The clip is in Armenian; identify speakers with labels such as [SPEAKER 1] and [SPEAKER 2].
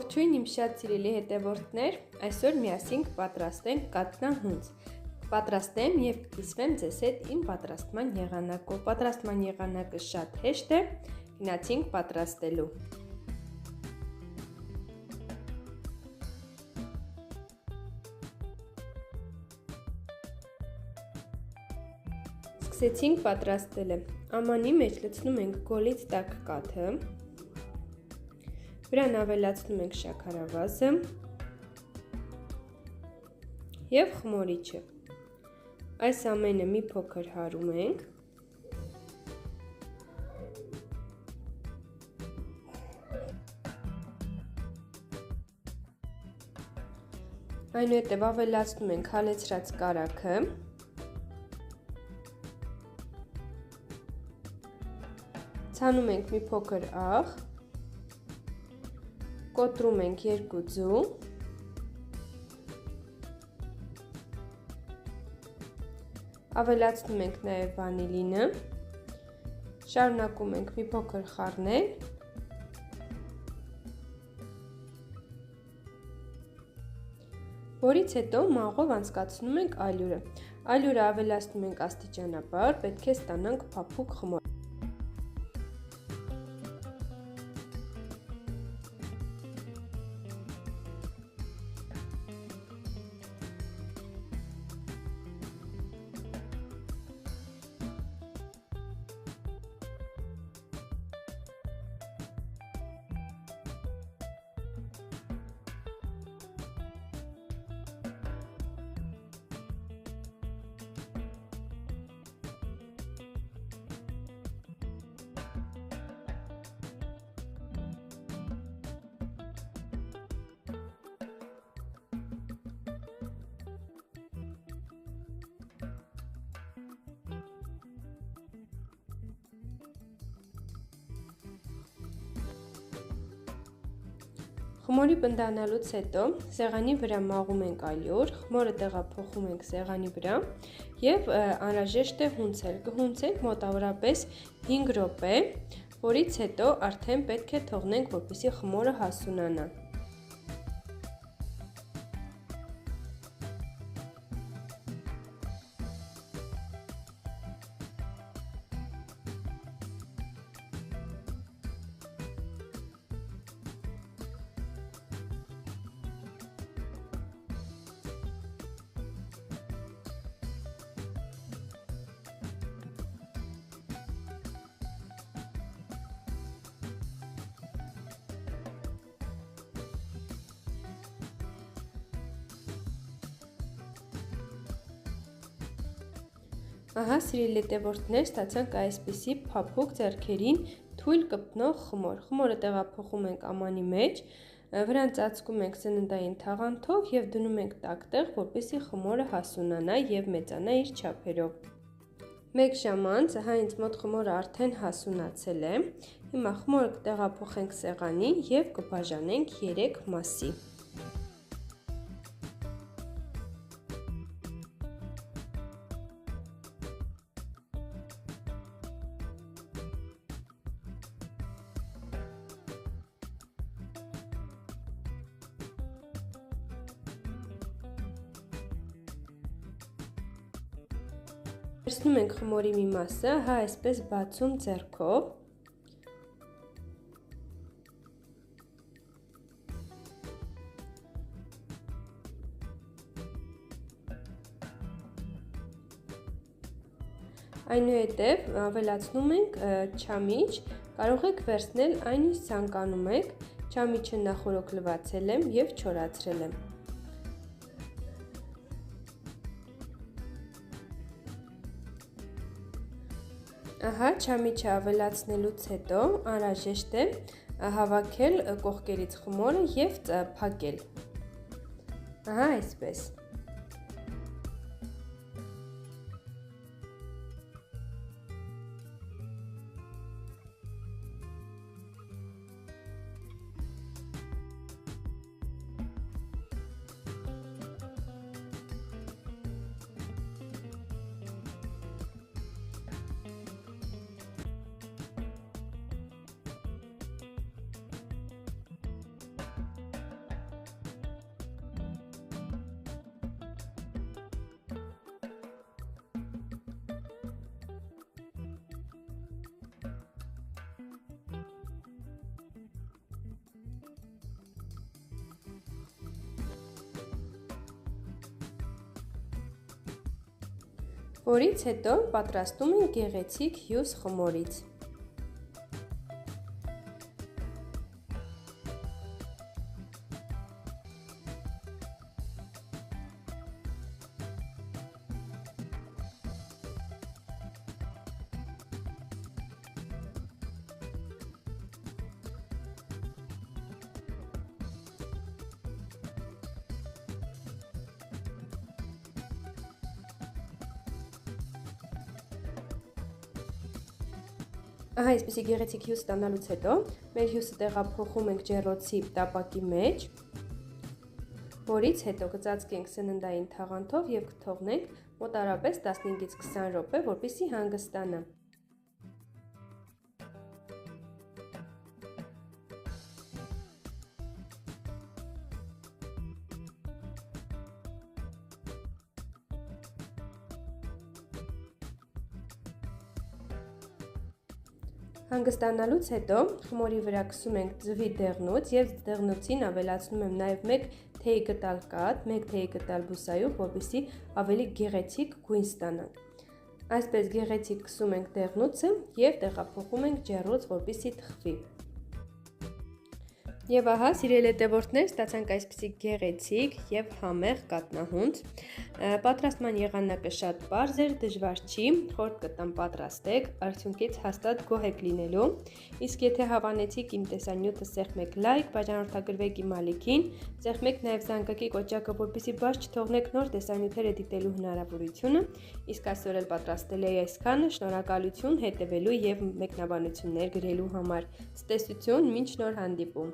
[SPEAKER 1] Ողջույն իմ շատ սիրելի հետևորդներ, այսօր միասին կպատրաստենք կատնահունձ։ Կպատրաստեմ և կկիսվեմ ձեզ հետ իմ պատրաստման եղանակով։ Պատրաստման եղանակը շատ հեշտ է, գնացինք պատրաստելու։ Սկսեցինք պատրաստելը։ Ամանի մեջ լցնում ենք գոլից տաք կաթը, վրան ավելացնում ենք շաքարավազը և խմորիչը։ Այս ամենը մի փոքր հարում ենք։ Այնուհետև ավելացնում ենք հալեցրած կարագը, ցանում ենք մի փոքր աղ, կոտրում ենք 2 ձու, ավելացնում ենք նաև վանիլինը, շարունակում ենք մի փոքր խառնել, որից հետո մաղով անցկացնում ենք ալյուրը։ Ալյուրը ավելացնում ենք աստիճանաբար, պետք է ստանանք փափուկ խմոր։ Խմորի պնդանալուց հետո սեղանի վրա մաղում ենք ալյուր, խմորը տեղափոխում ենք սեղանի վրա և անհրաժեշտ է հունցել։ Կհունցենք մոտավորապես 5 րոպե, որից հետո արդեն պետք է թողնենք, որպեսզի խմորը հասունանա։ Ահա, սիրելի հետևորդներ, ստացանք այսպիսի փափուկ ձեռքերին թույլ կպնող խմոր։ Խմորը տեղափոխում ենք ամանի մեջ, վրան ծածկում ենք սննդային թաղանթով և դնում ենք տաք, որպեսզի խմորը հասունանա և մեծանա իր չափերով։ 1 ժամ անց, ահա ինձ մոտ խմորը արդեն հասունացել է։ Հիմա խմորը կտեղափոխենք սեղանին և կբաժանենք 3 մասի։ Վերցնում ենք խմորի մի մասը, հա այսպես բացում ձեռքով, այնուհետև ավելացնում ենք չամիչ, կարող եք վերցնել այն ինչ ցանկանում եք, չամիչը նախօրոք լվացել եմ և չորացրել եմ։ Ահա, չամիչը ավելացնելուց հետո անհրաժեշտ է հավաքել կողքերից խմորը և փակել։ Ահա այսպես։ որից հետո պատրաստում ենք գեղեցիկ հյուս խմորից։ Ահա այսպեսի գեղեցիկ հյուս ստանալուց հետո մեր հյուսը տեղափոխում ենք ջեռոցի տապակի մեջ, որից հետո կծածկենք սննդային թաղանթով և կթողնենք մոտարապես 15-ից 20 րոպե, որպեսզի հանգստանա։ Հանգստանալուց հետո խմորի վրա քսում ենք ձվի դեղնուց և դեղնուցին ավելացնում եմ նաև 1 թեյ կտալ կաթ, 1 թեյ կտալ բուսայուղ, որպեսզի ավելի գեղեցիկ գույն ստանանք։ Այսպես գեղեցիկ քսում ենք դեղնուցը և տեղափոխում ենք ջեռոց, որպեսզի թխվի։ Եվ ահա, սիրելի հետևորդներ, ստացանք այսպիսի գեղեցիկ և համեղ կատնահունձ։ Պատրաստման եղանակը շատ պարզ էր, դժվար չի, խորհուրդ կտամ պատրաստեք, արդյունքից հաստատ գոհ եք լինելու։ Իսկ եթե հավանեցիք իմ տեսանյութը, սեղմեք լայք, բաժանորդագրվեք իմ ալիքին, սեղմեք նաև զանգակի կոճակը, որպեսզի բաց չթողնեք նոր տեսանյութերը դիտելու հնարավորությունը։ Իսկ այսօր էլ պատրաստել էի այսքանը, շնորհակալություն հետևելու և մեկնաբանություններ գրելու համար։ Ցտեսություն, մինչ նոր հանդիպում։